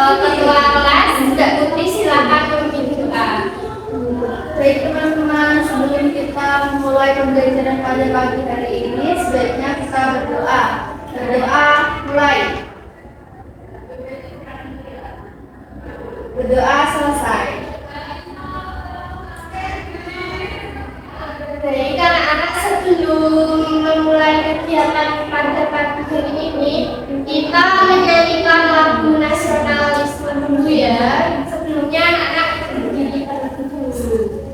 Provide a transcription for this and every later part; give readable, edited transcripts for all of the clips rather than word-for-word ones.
Ketua kelas, Mbak Putri silakan memimpin doa. Baik teman-teman, sebelum kita mulai pembelajaran pada pagi hari ini, sebaiknya kita berdoa. Berdoa mulai. Berdoa selesai. Baik, anak-anak, sebelum memulai kegiatan pada pagi hari ini, kita menyanyikan lagu nasionalisme dulu ya. Sebelumnya anak-anak berdiri terlebih dulu.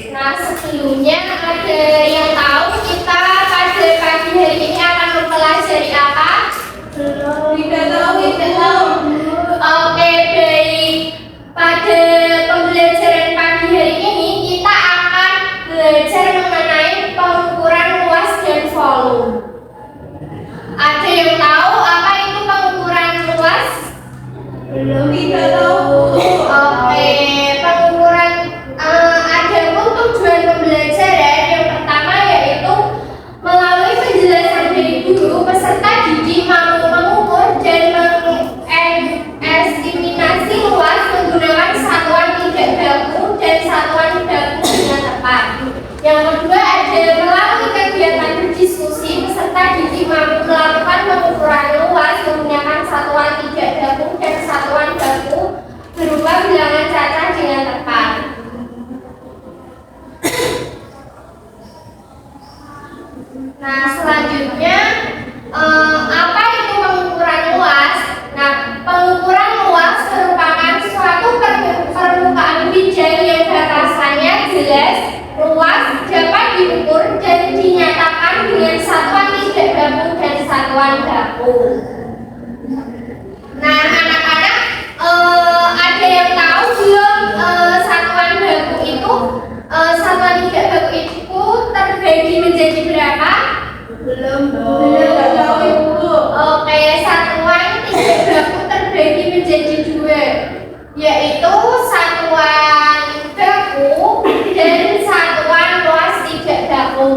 Nah, sebelumnya ada yang tahu kita pada pagi hari ini akan mempelajari apa? Tidak tahu. Oke, baik. Pada pembelajaran pagi hari ini kita akan belajar mengenai pengukuran luas dan volume. Ada yang tahu apa itu pengukuran luas? Tidak tahu. Oke, pengukuran adapun tujuan pembelajaran yang pertama yaitu melalui penjelasan dari guru, peserta didik mampu mengukur dan mengestimasi luas menggunakan satuan tidak baku dan satuan baku dengan tepat. Yang kedua ada melalui kegiatan berdiskusi, peserta didik mampu melakukan pengukuran luas menggunakan satuan tidak baku dan satuan baku berupa bilangan cacah dengan tepat. Nah, selanjutnya apa itu pengukuran luas? Nah, pengukuran luas merupakan suatu permukaan bidang yang batasannya jelas, luas, dapat diukur dan dinyatakan dengan satuan tidak baku dan satuan baku. Nah, anak-anak, ada yang tahu belum satuan baku itu, satuan tidak baku itu terbagi menjadi berapa? Belum tahu Ibu. Oke, satuan tidak baku terbagi menjadi dua, yaitu satuan baku dan satuan luas tidak baku.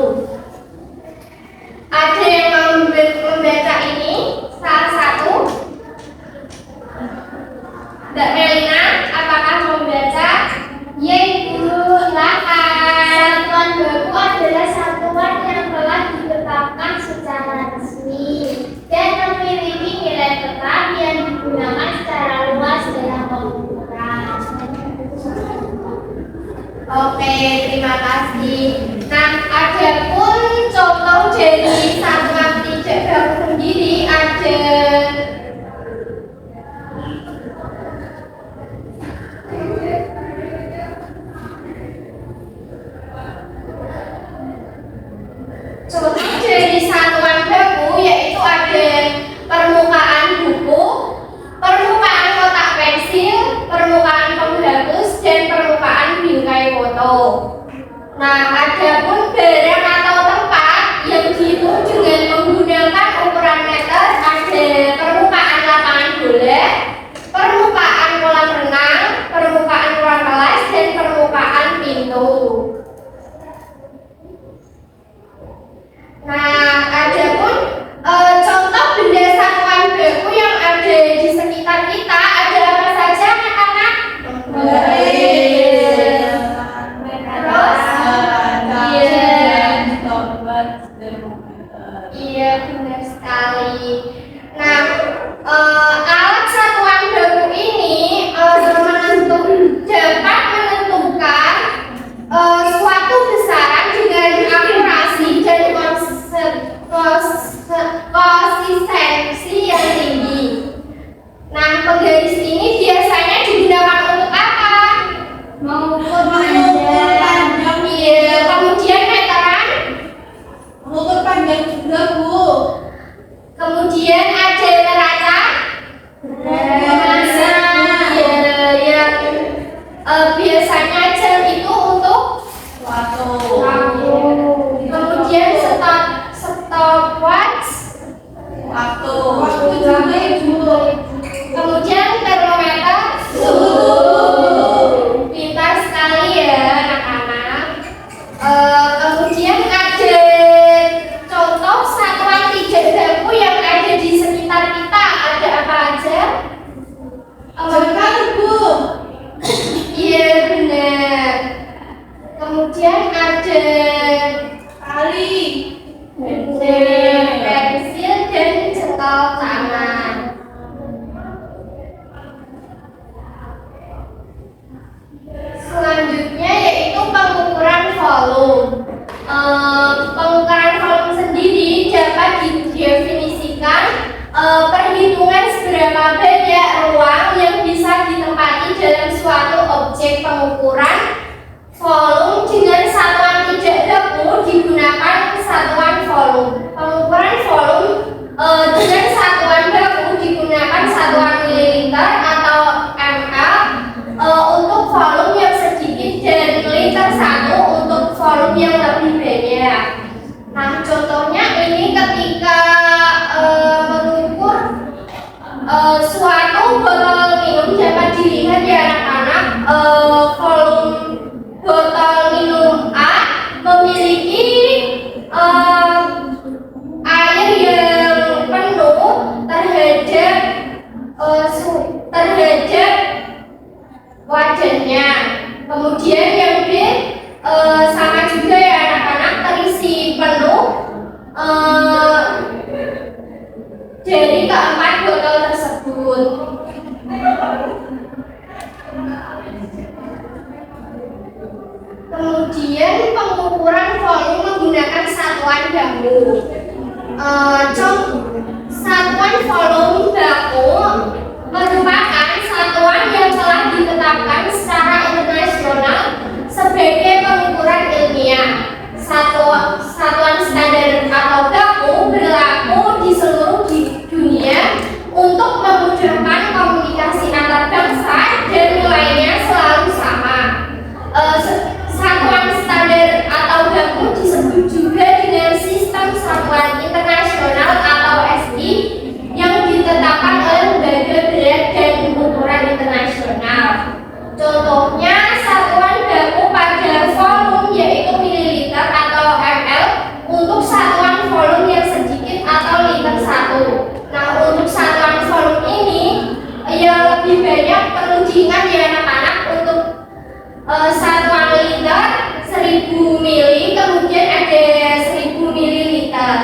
Ada yang mau membaca ini? Salah satu? Mbak Melina, apakah mau membaca? Ya Ibu, silakan. Satuan baku adalah satuan yang telah ditetapkan secara resmi dan memiliki nilai tetap yang digunakan secara luas dalam pengukuran. Oke, terima kasih. Nah, adapun contoh dari satuan tidak baku sendiri ada contoh dari satuan baku yaitu ada permukaan buku, permukaan kotak pensil, permukaan penghapus, dan permukaan bingkai foto. Kemudian termometer suhu. Pintar sekali ya anak-anak. Kemudian ada contoh satuan pijat baku yang ada di sekitar kita. Ada apa aja? Jengkal, Bu. Iya benar. Kemudian ada Tali. pensil dan jengkal tangan. Selanjutnya yaitu pengukuran volume. Pengukuran volume sendiri dapat didefinisikan perhitungan seberapa banyak ruang yang bisa ditempati dalam suatu objek. Pengukuran volume dengan satuan pijat baku digunakan satuan volume. Pengukuran volume dengan satuan baku digunakan satuan mililiter atau ml untuk volume yang sedikit dan liter 1 untuk volume yang lebih banyak. Nah, contohnya ini ketika mengukur suatu botol minum dapat dilihat ya anak-anak, volume botol minum A memiliki air yang penuh terhadap wajannya. Kemudian yang B sama juga ya anak-anak, terisi penuh dari keempat botol tersebut. Kemudian pengukuran volume menggunakan satuan baku. Satuan volume baku merupakan satuan yang telah ditetapkan secara internasional sebagai pengukuran ilmiah. Satuan standar atau baku berlaku di seluruh dunia untuk memudahkan komunikasi antar bangsa dan nilainya selalu sama. Satuan standar atau baku disebut juga dengan sistem satuan internasional atau SI yang ditetapkan oleh lembaga berat dan ukuran internasional. Contohnya satuan baku pada volume yaitu mililiter atau ml untuk satuan volume yang sedikit atau liter 1. Nah, untuk satuan volume ini yang lebih banyak perlu diingat ya anak-anak. Untuk satuan liter 1000 mili, kemudian ada 1000 mililiter.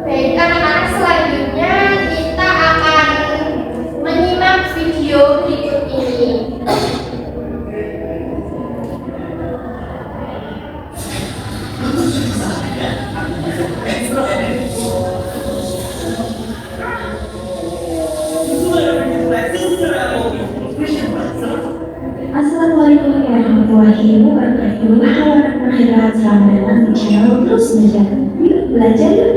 Baik anak-anak, selanjutnya kita akan menyimak video berikut ini. Assalamualaikum warahmatullahi wabarakatuh. Halo anak-anak hebat, selamat datang di channel Terus Belajar. Yuk belajar yuk.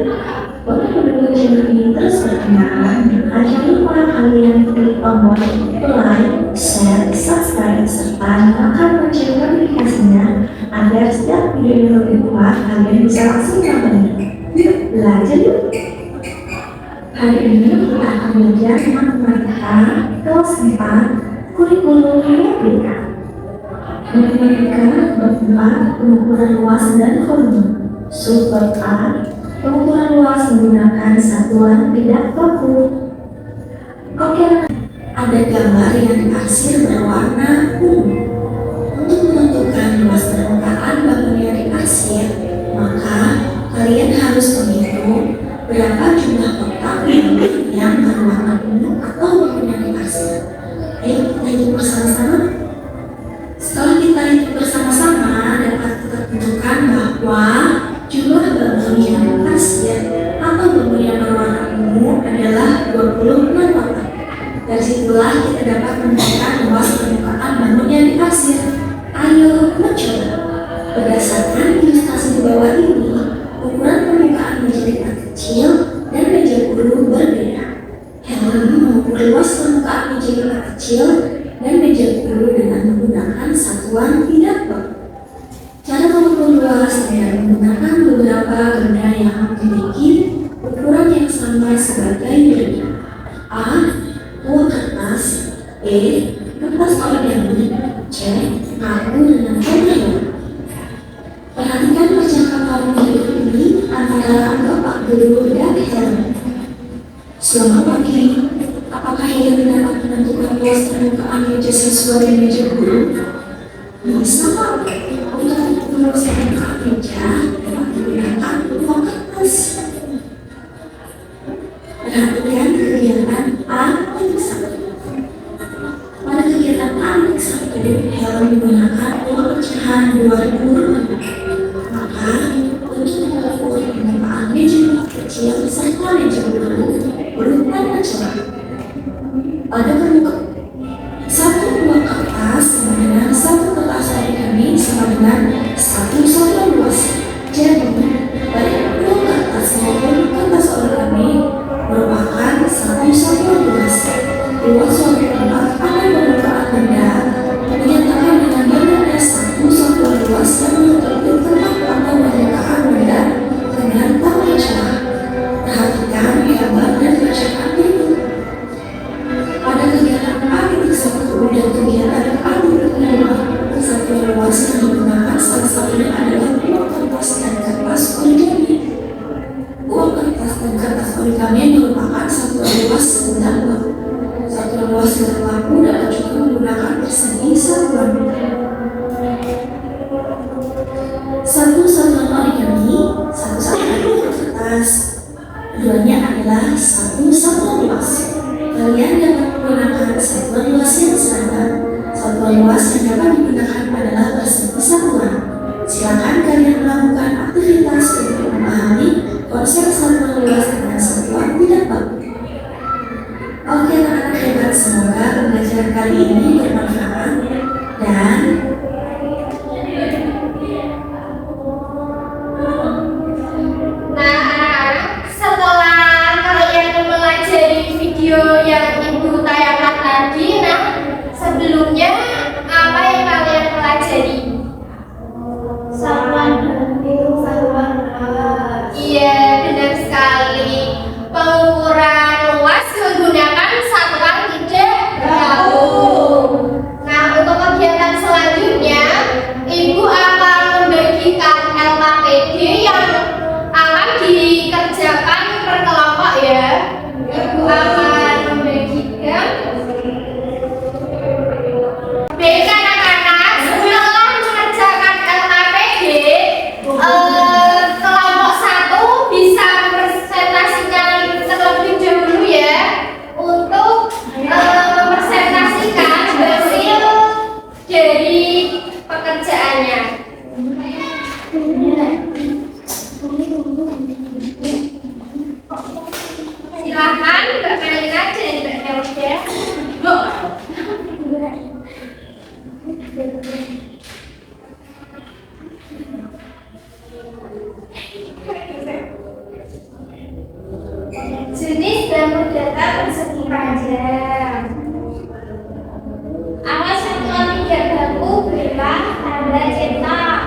Untuk mendukung channel ini terus berkembang, maka jangan lupa kalian klik tombol like, share, subscribe, serta nyalakan lonceng notifikasinya agar setiap video yang lebih buat kalian bisa langsung mendapatkannya. Yuk belajar yuk. Hari ini kita akan belajar matematika kelas 4 kurikulum Merdeka. Matematika bab 4 pengukuran luas dan volume. Subbab A, pengukuran luas menggunakan satuan tidak baku. Oke, ada gambar yang diarsir berwarna ungu. Untuk menentukan luas permukaan bangunan yang diarsir, maka kalian harus menghitung berapa jumlah kotak yang berwarna ungu atau bangunan yang diarsir. Ayo kita hitung bersama-sama. Setelah kita hitung bersama-sama, dapat kita tentukan bahwa jumlah bangun yang diarsir atau bangun yang berwarna ungu adalah 26 kotak. Dari situlah kita dapat menentukan luas permukaan bangun yang diarsir. Ayo mencoba. Berdasarkan ilustrasi di bawah ini, ukuran permukaan meja tingkat kecil dan meja guru berbeda. Helen mengukur luas permukaan meja tingkat kecil dan meja guru dengan menggunakan satuan tidak baku. Cara mengukur luas luas dengan menggunakan beberapa benda yang memiliki ukuran yang sama sebagai berikut: A. Uang kertas. B. Kertas origami. C. Paku dengan warna. Perhatikan percakapan berikut ini antara Bapak Guru dan Helen. Selamat pagi. Apakah Helen dapat menentukan luas permukaan meja siswa dan meja guru? Bisa, Pak. Untuk luas permukaan meja dapat digunakan uang kertas. Perhatikan kegiatan A-1. Pada kegiatan A-1, Helen menggunakan uang pecahan 2.000 rupiah. Maka, untuk mengukur permukaan meja kecil serta meja guru, urutan acara. Pada permukaan satu uang kertas sama dengan satu kertas origami sama dengan satu satuan luas. Jadi, baik uang kertas maupun kertas origami merupakan satu satuan luas. Luas suatu tempat atau permukaan benda menyatakan dengan banyaknya satu satuan luas yang menutupi tempat atau permukaan benda dengan tanda celah. Perhatikan gambar dan bacaan berikut. Pada kegiatan A-1 dan kegiatan A-2, satuan luas yang digunakan salah satunya adalah uang kertas dan kertas origami. Uang kertas dan kertas origami merupakan satuan luas benda uang. Satuan luas yang berlaku dapat juga menggunakan persegi satuan. Satu satuan origami, satu satuan kertas. Keduanya adalah satu satuan luas. Kalian dapat menggunakan satuan luas yang sama. Satuan luas yang dapat digunakan adalah persegi satuan. Silakan kalian melakukan aktivitas untuk memahami konsep satuan luas dengan satuan tidak baku. Oke anak-anak hebat, semoga pembelajaran kali ini bermanfaat dan setelah kalian mempelajari video yang Ibu tayangkan tadi, sebelumnya apa yang kalian pelajari? Satuan Iya, benar sekali. Pengukuran luas menggunakan satuan tidak jauh. Nah, untuk kegiatan selanjutnya, Ibu akan membagikan LKPD yang akan dikerjakan per kelompok ya. Ibu akan membagikan. Baik anak-anak, setelah mengerjakan LKPD, kelompok 1 bisa mempresentasikan terlebih dahulu ya untuk mempresentasikan hasil dari pekerjaannya. Silakan Mbak Melina dan Mbak Melda. Jenis dan data persegi panjang. Awas satuan tidak baku berupa tanda cetak.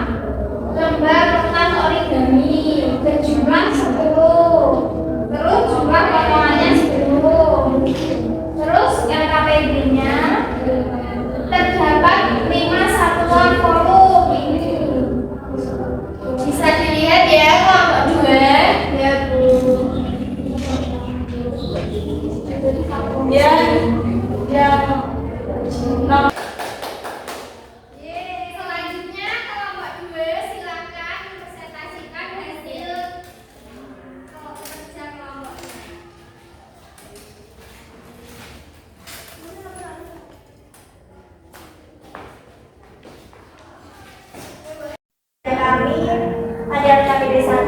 Lembar kertas origami berjumlah 10. Terus jumlah potongannya 10. Terus LKPD-nya terdapat 5 satuan volume. Bisa dilihat ya kelompok 2 ya Bu. Ya. Selanjutnya kelompok 2 silakan presentasikan hasil kerja kelompoknya. kami ada LKPD 1.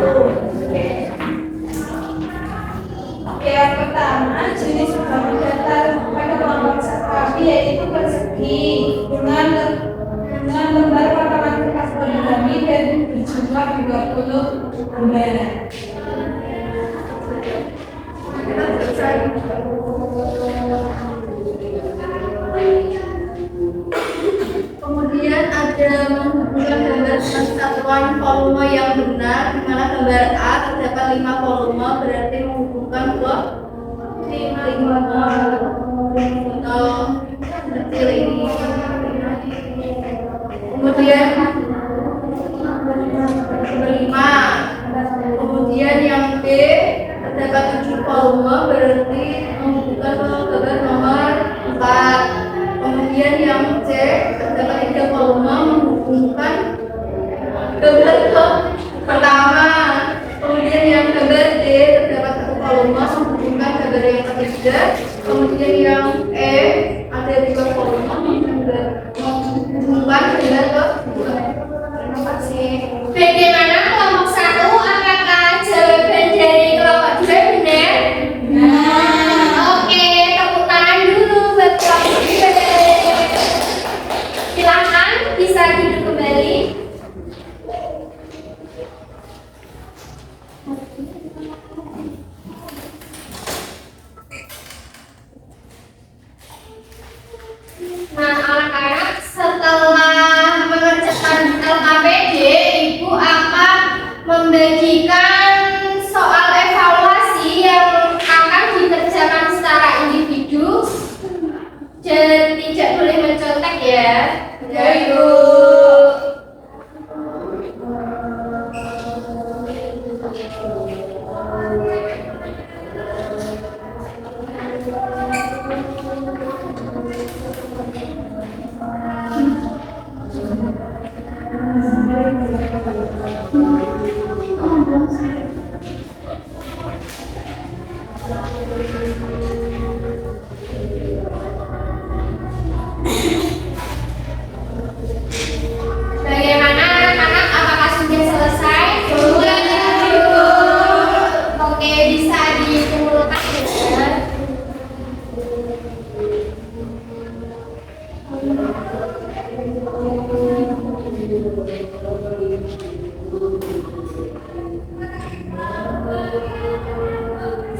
Yang pertama, jenis bangun datar pada kelompok kami yaitu persegi dengan lembar potongan kertas origami dan berjumlah 20 lembar. Kemudian ada menghubungkan gambar satuan volume volume yang benar, di mana gambar A terdapat 5 volume, berarti menghubungkan ke 5 atau kecil ini. Kemudian kelima, kemudian yang B terdapat 7 volume, berarti menghubungkan ke gambar nomor 4. Kemudian yang C terdapat 3 volume, menghubungkan gambar ke pertama. Kemudian yang gambar D terdapat 1 volume, menghubungkan gambar yang ketiga. Kemudian yang E ada 2 volume, menghubungkan gambar ke kedua. Terima kasih. Bagaimana kelompok 1? Apakah jawaban dari kelompok 2 benar? Oke, tepuk tangan dulu buat kelompok 2. Silakan bisa duduk kembali. Nah, anak-anak, setelah mengerjakan LKPD, Ibu akan membagikan soal evaluasi yang akan dikerjakan secara individu dan tidak boleh mencontek ya. Ayo. Bagaimana anak-anak? Apakah sudah selesai? Sudah. Oke, bisa dikumpulkan ya.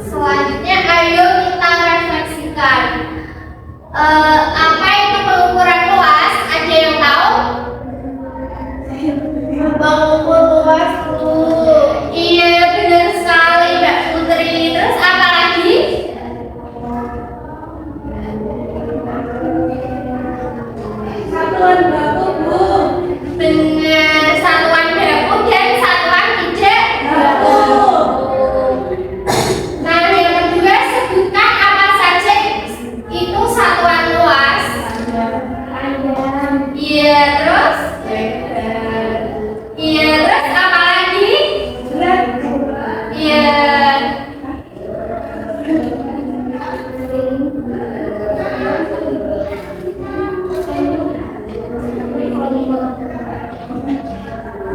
Selanjutnya, ayo kita refleksikan. Apa itu pengukuran luas? Ada yang tahu? Mengukur luas dulu. Iya, benar sekali Mbak Putri. Terus apa lagi? Satuan baku, Bu. Benar, satuan baku dan satuan tidak Baku. Nah, yang kedua, sebutkan apa saja itu satuan luas. Iya, terus? Iya, terus apa lagi? Iya.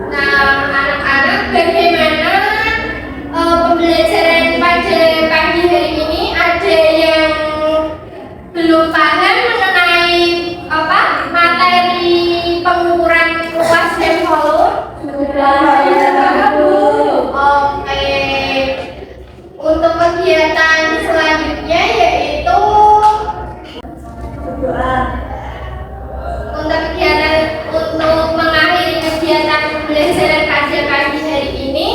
Nah, anak-anak, bagaimana pembelajaran pada pagi hari ini? Ada yang belum paham mengenai apa materi pengukuran luas dan volume? Oke. Untuk kegiatan selanjutnya yaitu untuk mengakhiri kegiatan pembelajaran pada pagi hari ini,